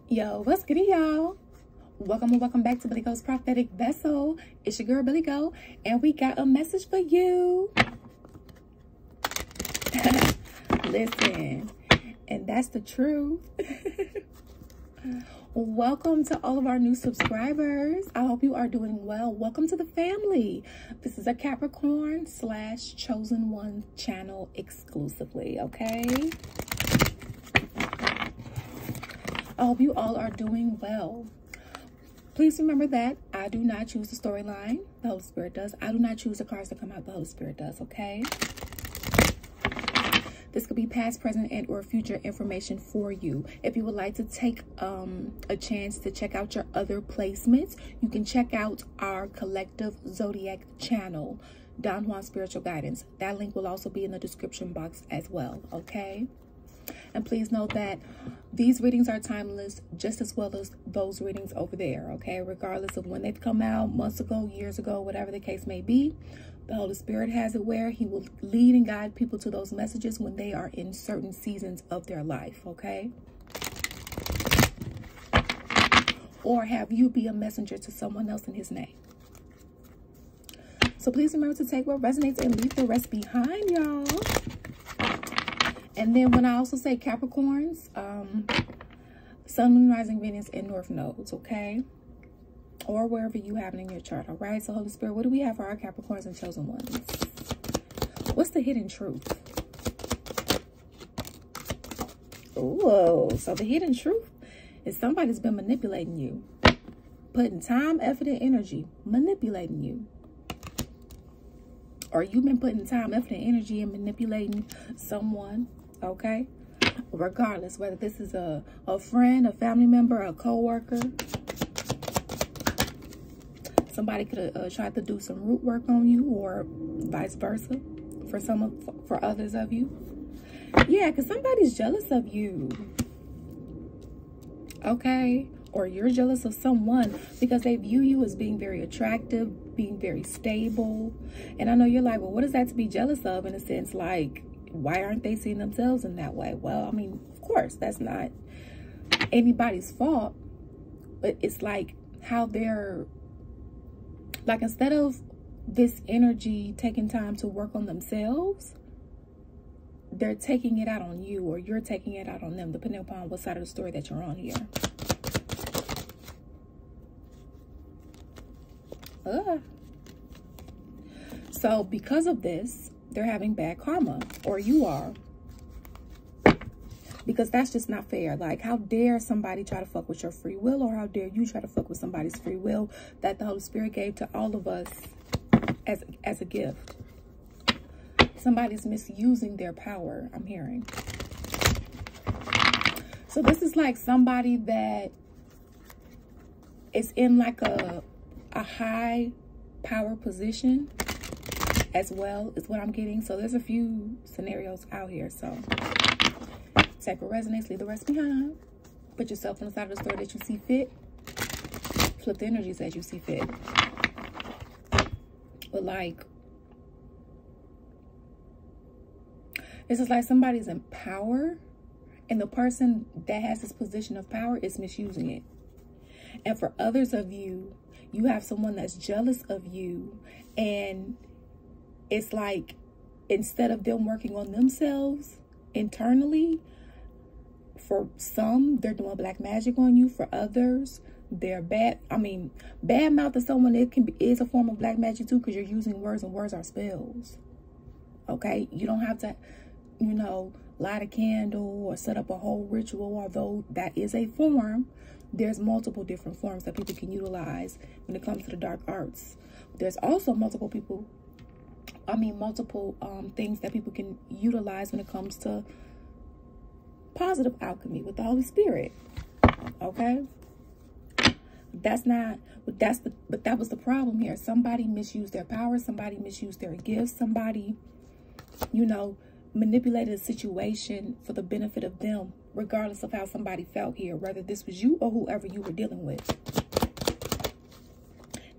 Yo, what's good, y'all? Welcome and welcome back to Billy Go's Prophetic Vessel. It's your girl Billy Go, and we got a message for you. Listen, and that's the truth. Welcome to all of our new subscribers. I hope you are doing well. Welcome to the family. This is a Capricorn / Chosen One channel exclusively, okay? I hope you all are doing well. Please remember that I do not choose the storyline. The Holy Spirit does. I do not choose the cards that come out. The Holy Spirit does, okay? This could be past, present, and or future information for you. If you would like to take a chance to check out your other placements, you can check out our collective zodiac channel, Don Juan Spiritual Guidance. That link will also be in the description box as well, okay? And please note that these readings are timeless, just as well as those readings over there, okay? Regardless of when they've come out, months ago, years ago, whatever the case may be, the Holy Spirit has it where he will lead and guide people to those messages when they are in certain seasons of their life, okay? Or have you be a messenger to someone else in his name. So please remember to take what resonates and leave the rest behind, y'all. And then when I also say Capricorns, Sun, Moon, Rising, Venus, and North Nodes, okay? Or wherever you have it in your chart, all right? So Holy Spirit, what do we have for our Capricorns and Chosen Ones? What's the hidden truth? Whoa, so the hidden truth is somebody's been manipulating you. Putting time, effort, and energy, manipulating you. Or you've been putting time, effort, and energy in manipulating someone, okay? Regardless, whether this is a friend, a family member, a co-worker. Somebody could have tried to do some root work on you, or vice versa for others of you. Yeah, because somebody's jealous of you, okay? Or you're jealous of someone because they view you as being very attractive, being very stable. And I know you're like, well, what is that to be jealous of? In a sense, like, why aren't they seeing themselves in that way? Well, I mean, of course, that's not anybody's fault. But it's like how they're, like, instead of this energy taking time to work on themselves, they're taking it out on you, or you're taking it out on them, depending upon what side of the story that you're on here. So because of this, they're having bad karma, or you are, because that's just not fair. Like, how dare somebody try to fuck with your free will, or how dare you try to fuck with somebody's free will that the Holy Spirit gave to all of us as a gift. Somebody's misusing their power, I'm hearing. So this is like somebody that is in like a high power position as well, is what I'm getting. So there's a few scenarios out here. So take what resonates, leave the rest behind. Put yourself on the side of the story that you see fit. Flip the energies as you see fit. But like, this is like somebody's in power, and the person that has this position of power is misusing it. And for others of you, you have someone that's jealous of you, and it's like, instead of them working on themselves internally, for some, they're doing black magic on you. For others, they're bad mouthing someone, is a form of black magic too, because you're using words, and words are spells, okay? You don't have to, you know, light a candle or set up a whole ritual, although that is a form. There's multiple different forms that people can utilize when it comes to the dark arts. There's also multiple things that people can utilize when it comes to positive alchemy with the Holy Spirit, okay? But that was the problem here. Somebody misused their power. Somebody misused their gifts. Somebody, you know, manipulated a situation for the benefit of them, regardless of how somebody felt here, whether this was you or whoever you were dealing with.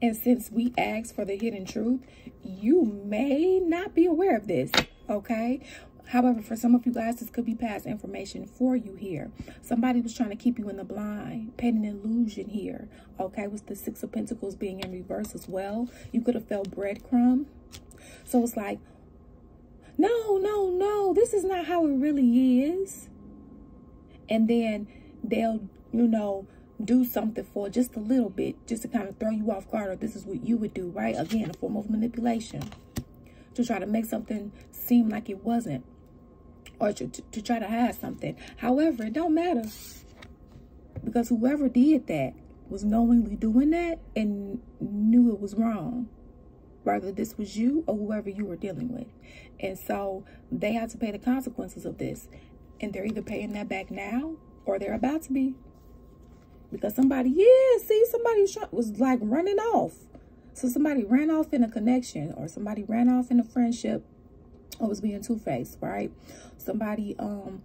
And since we asked for the hidden truth, you may not be aware of this, okay? However, for some of you guys, this could be past information for you here. Somebody was trying to keep you in the blind, paint an illusion here. Okay, with the Six of Pentacles being in reverse as well. You could have felt breadcrumb. So it's like, no, this is not how it really is. And then they'll, you know, do something for just a little bit, just to kind of throw you off guard, or this is what you would do, right? Again, a form of manipulation. To try to make something seem like it wasn't. Or to try to hide something. However, it don't matter. Because whoever did that was knowingly doing that and knew it was wrong. Whether this was you or whoever you were dealing with. And so they have to pay the consequences of this. And they're either paying that back now or they're about to be. Because somebody, somebody was like running off. So somebody ran off in a connection, or somebody ran off in a friendship, or was being two-faced, right? Somebody, you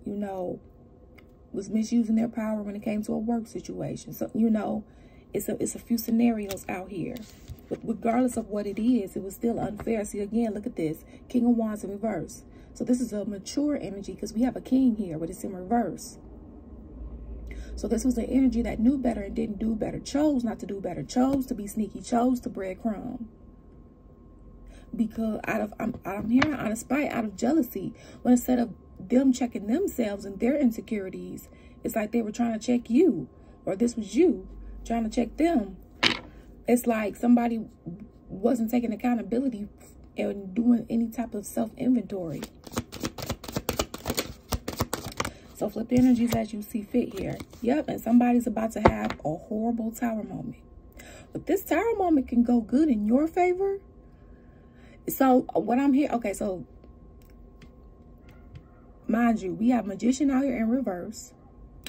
know, was misusing their power when it came to a work situation. So, you know, it's a few scenarios out here. But regardless of what it is, it was still unfair. See, again, look at this. King of Wands in reverse. So this is a mature energy because we have a king here, but it's in reverse. So this was an energy that knew better and didn't do better, chose not to do better, chose to be sneaky, chose to breadcrumb. Because I'm hearing out of spite, out of jealousy, when instead of them checking themselves and their insecurities, it's like they were trying to check you, or this was you trying to check them. It's like somebody wasn't taking accountability and doing any type of self-inventory. So flip the energies as you see fit here. Yep, and somebody's about to have a horrible tower moment. But this tower moment can go good in your favor. So what I'm here, okay, so mind you, we have Magician out here in reverse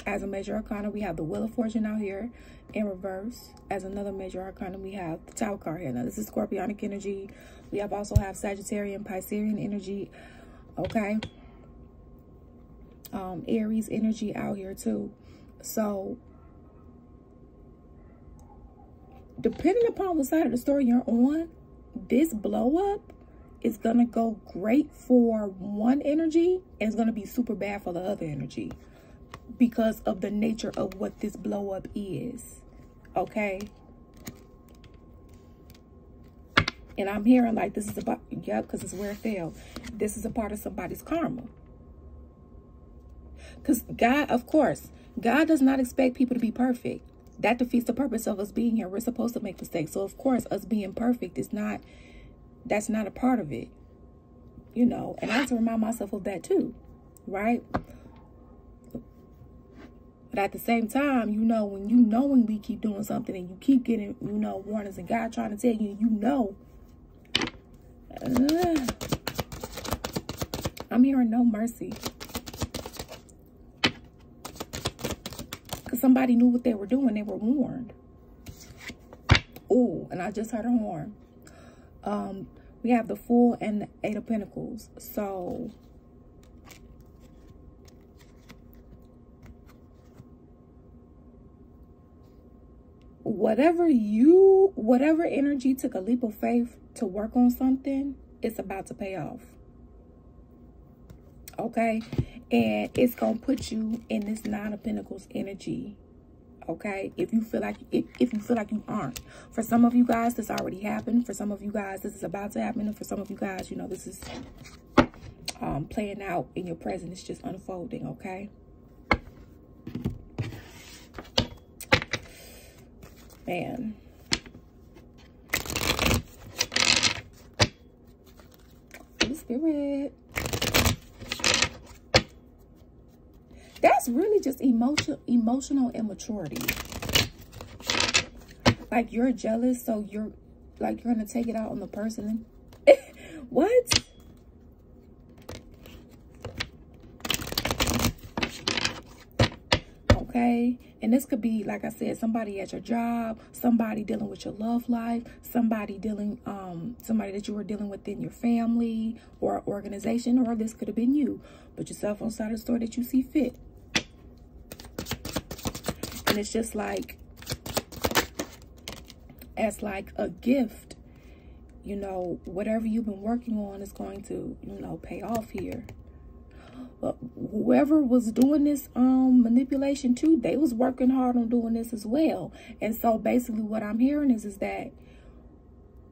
as a major arcana. We have the Wheel of Fortune out here in reverse as another major arcana. We have the Tower card here. Now this is Scorpionic energy. We also have Sagittarian, Piscean energy. Okay. Aries energy out here too. So depending upon what side of the story you're on, this blow up is gonna go great for one energy and it's gonna be super bad for the other energy because of the nature of what this blow up is. Okay. And I'm hearing like this is about, yep, because it's where it fell. This is a part of somebody's karma. Because God, of course, God does not expect people to be perfect. That defeats the purpose of us being here. We're supposed to make mistakes. So, of course, us being perfect is not, that's not a part of it. You know, and I have to remind myself of that too, right? But at the same time, you know, when we keep doing something and you keep getting, you know, warnings and God trying to tell you, you know, I'm hearing no mercy. Because somebody knew what they were doing. They were warned. Oh, and I just heard a horn. We have the Fool and the Eight of Pentacles. So whatever energy took a leap of faith to work on something, it's about to pay off. Okay? And it's going to put you in this Nine of Pentacles energy. Okay? If you feel like you aren't. For some of you guys, this already happened. For some of you guys, this is about to happen. And for some of you guys, you know, this is playing out in your present. It's just unfolding, okay? Man. Holy Spirit. That's really just emotional immaturity. Like you're jealous, so you're gonna take it out on the person. What? Okay, and this could be, like I said, somebody at your job, somebody dealing with your love life, somebody that you were dealing with in your family or organization, or this could have been you. Put yourself on the side of the story that you see fit. And it's just like, as like a gift, you know, whatever you've been working on is going to, you know, pay off here. But whoever was doing this manipulation too, they was working hard on doing this as well. And so basically what I'm hearing is that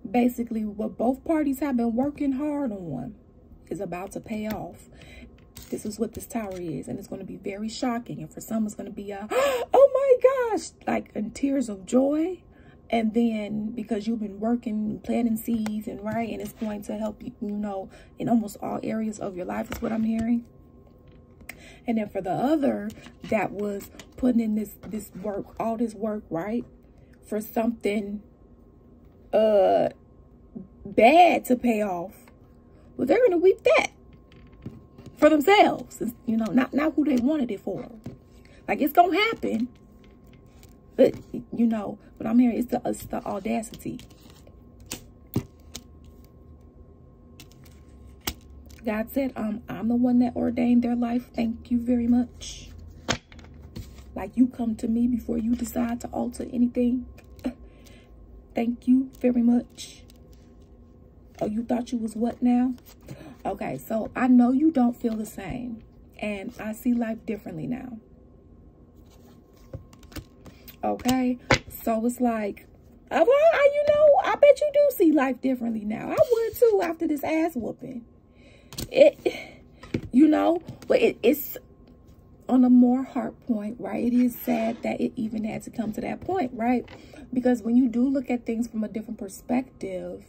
basically what both parties have been working hard on is about to pay off. This is what this Tower is, and it's going to be very shocking. And for some, it's going to be a, oh my gosh, like in tears of joy. And then because you've been working, planting seeds, and right, and it's going to help you, you know, in almost all areas of your life is what I'm hearing. And then for the other that was putting in this work, all this work, right, for something bad to pay off, well, they're going to reap that for themselves, you know, not who they wanted it for. Like, it's going to happen. But, you know, what I'm hearing is the audacity. God said, I'm the one that ordained their life. Thank you very much. Like, you come to me before you decide to alter anything. Thank you very much. Oh, you thought you was what now? Okay, so I know you don't feel the same. And I see life differently now. Okay, so it's like, well, you know, I bet you do see life differently now. I would too after this ass whooping. You know, but it's on a more heart point, right? It is sad that it even had to come to that point, right? Because when you do look at things from a different perspective,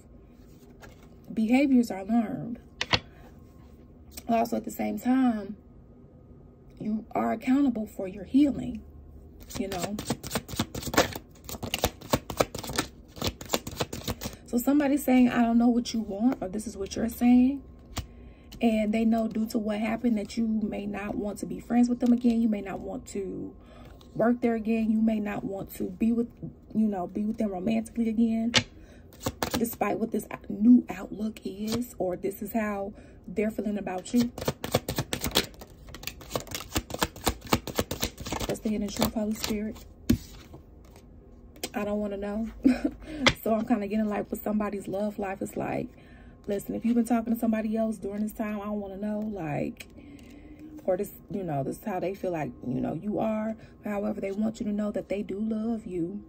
behaviors are learned. Also, at the same time, you are accountable for your healing, you know. So somebody's saying, I don't know what you want, or this is what you're saying. And they know due to what happened that you may not want to be friends with them again. You may not want to work there again. You may not want to be with, you know, be with them romantically again. Despite what this new outlook is, or this is how they're feeling about you. What's the hidden truth, Holy Spirit? I don't want to know. So I'm kind of getting like with somebody's love life. It's like, listen, if you've been talking to somebody else during this time, I don't want to know, like, or this, you know, this is how they feel like, you know, you are. However, they want you to know that they do love you.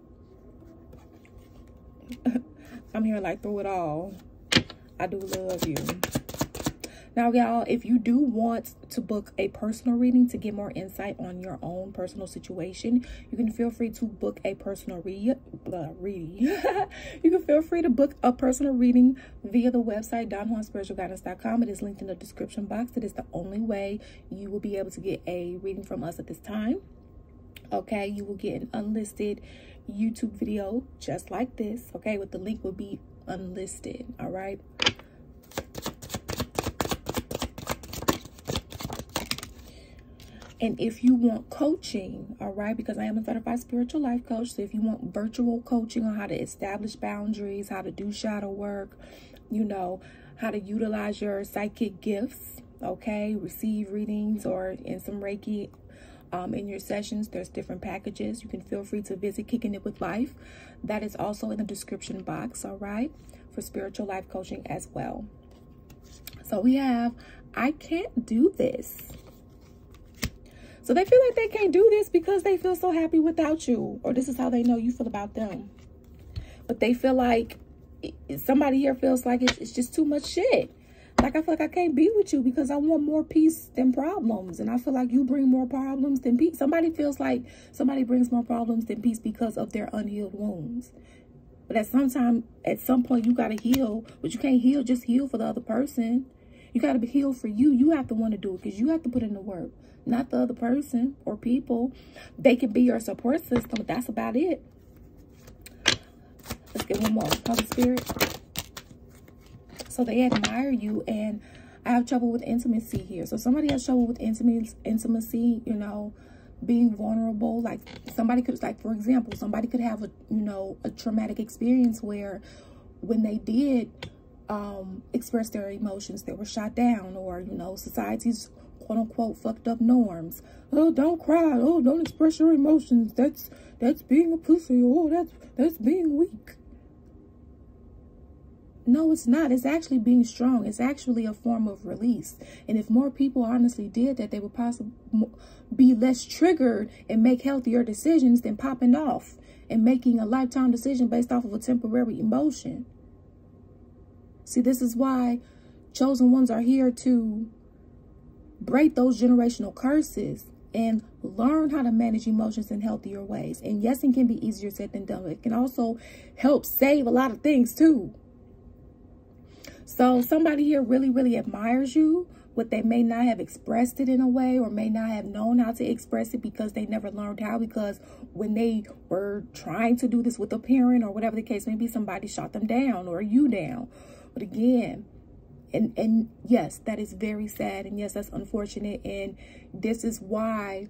I'm here like through it all. I do love you. Now, y'all, if you do want to book a personal reading to get more insight on your own personal situation, you can feel free to book a personal reading. You can feel free to book a personal reading via the website, donjuanspiritualguidance.com. It is linked in the description box. It is the only way you will be able to get a reading from us at this time. Okay, you will get an unlisted YouTube video just like this. Okay, but the link will be unlisted. All right. And if you want coaching, all right, because I am a certified spiritual life coach. So if you want virtual coaching on how to establish boundaries, how to do shadow work, you know, how to utilize your psychic gifts, okay, receive readings or in some Reiki in your sessions, there's different packages. You can feel free to visit Kicking It With Life. That is also in the description box, all right, for spiritual life coaching as well. So we have, I can't do this. So they feel like they can't do this because they feel so happy without you, or this is how they know you feel about them. But they feel like somebody here feels like it's just too much shit. Like, I feel like I can't be with you because I want more peace than problems. And I feel like you bring more problems than peace. Somebody feels like somebody brings more problems than peace because of their unhealed wounds. But at some point, you got to heal. But you can't heal, just heal for the other person. You got to be healed for you. You have to want to do it because you have to put in the work. Not the other person or people. They can be your support system, but that's about it. Let's get one more. Holy Spirit. So they admire you, and I have trouble with intimacy here. So somebody has trouble with intimacy, you know, being vulnerable. Like somebody could, like, for example, somebody could have a, you know, a traumatic experience where when they did express their emotions, they were shot down, or, you know, society's quote unquote fucked up norms. Oh, don't cry. Oh, don't express your emotions. That's being a pussy. Oh, that's being weak. No, it's not. It's actually being strong. It's actually a form of release. And if more people honestly did that, they would possibly be less triggered and make healthier decisions than popping off and making a lifetime decision based off of a temporary emotion. See, this is why chosen ones are here to break those generational curses and learn how to manage emotions in healthier ways. And yes, it can be easier said than done. It can also help save a lot of things too. So somebody here really, really admires you, but they may not have expressed it in a way, or may not have known how to express it because they never learned how, because when they were trying to do this with a parent or whatever the case may be, somebody shot them down or you down. But again, and yes, that is very sad. And yes, that's unfortunate. And this is why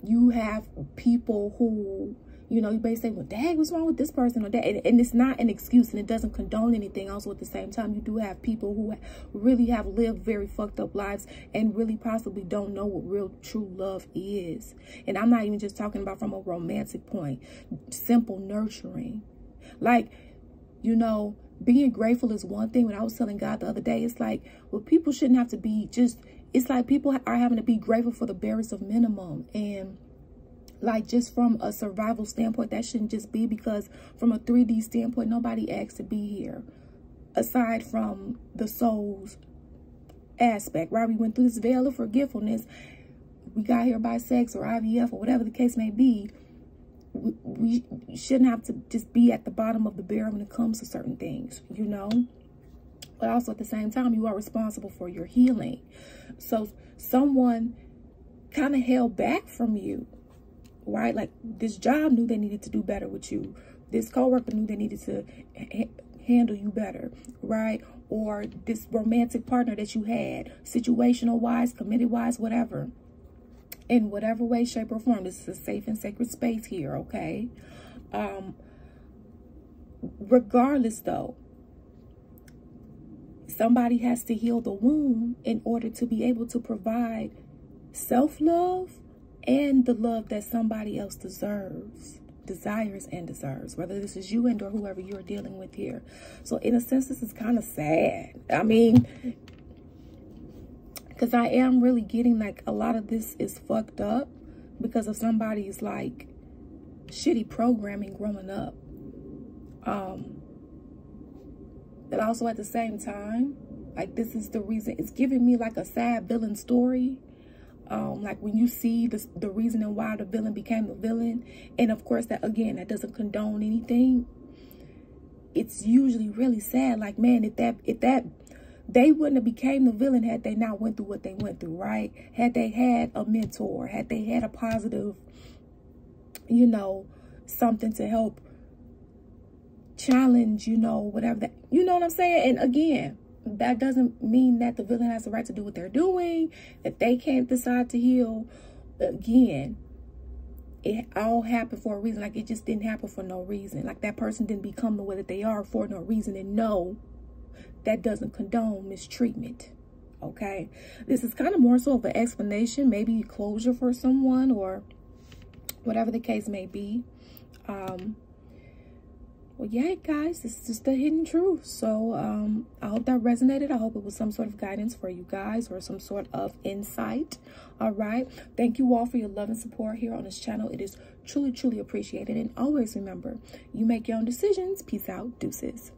you have people who, you know, you may say, well, dang, what's wrong with this person or that? And it's not an excuse, and it doesn't condone anything. Also, at the same time, you do have people who really have lived very fucked up lives and really possibly don't know what real true love is. And I'm not even just talking about from a romantic point. Simple nurturing. Like, you know, being grateful is one thing. When I was telling God the other day, it's like, well, people shouldn't have to be just, it's like people are having to be grateful for the barest of minimum. And like, just from a survival standpoint, that shouldn't just be, because from a 3D standpoint, nobody asked to be here aside from the soul's aspect, right? We went through this veil of forgetfulness. We got here by sex or IVF or whatever the case may be. We shouldn't have to just be at the bottom of the barrel when it comes to certain things, you know. But also at the same time, you are responsible for your healing. So someone kind of held back from you, right? Like, this job knew they needed to do better with you. This coworker knew they needed to handle you better, right? Or this romantic partner that you had, situational wise, committed wise, whatever. In whatever way, shape, or form. This is a safe and sacred space here, okay? Regardless, though, somebody has to heal the wound in order to be able to provide self-love and the love that somebody else desires and deserves, whether this is you and or whoever you're dealing with here. So in a sense, this is kind of sad. I mean, because I am really getting like a lot of this is fucked up because of somebody's like shitty programming growing up. But also at the same time, like, this is the reason it's giving me like a sad villain story. Like when you see the reasoning why the villain became the villain. And of course, that again, that doesn't condone anything. It's usually really sad. Like, man, if that they wouldn't have became the villain had they not went through what they went through, right? Had they had a mentor, had they had a positive, you know, something to help challenge, you know, whatever that, you know what I'm saying? And again, that doesn't mean that the villain has the right to do what they're doing, that they can't decide to heal. Again, it all happened for a reason. Like, it just didn't happen for no reason. Like, that person didn't become the way that they are for no reason. And no, that doesn't condone mistreatment, okay? This is kind of more so of an explanation, maybe closure for someone or whatever the case may be. Well, yeah, guys, this is just the hidden truth. So I hope that resonated. I hope it was some sort of guidance for you guys or some sort of insight. All right. Thank you all for your love and support here on this channel. It is truly, truly appreciated. And always remember, you make your own decisions. Peace out. Deuces.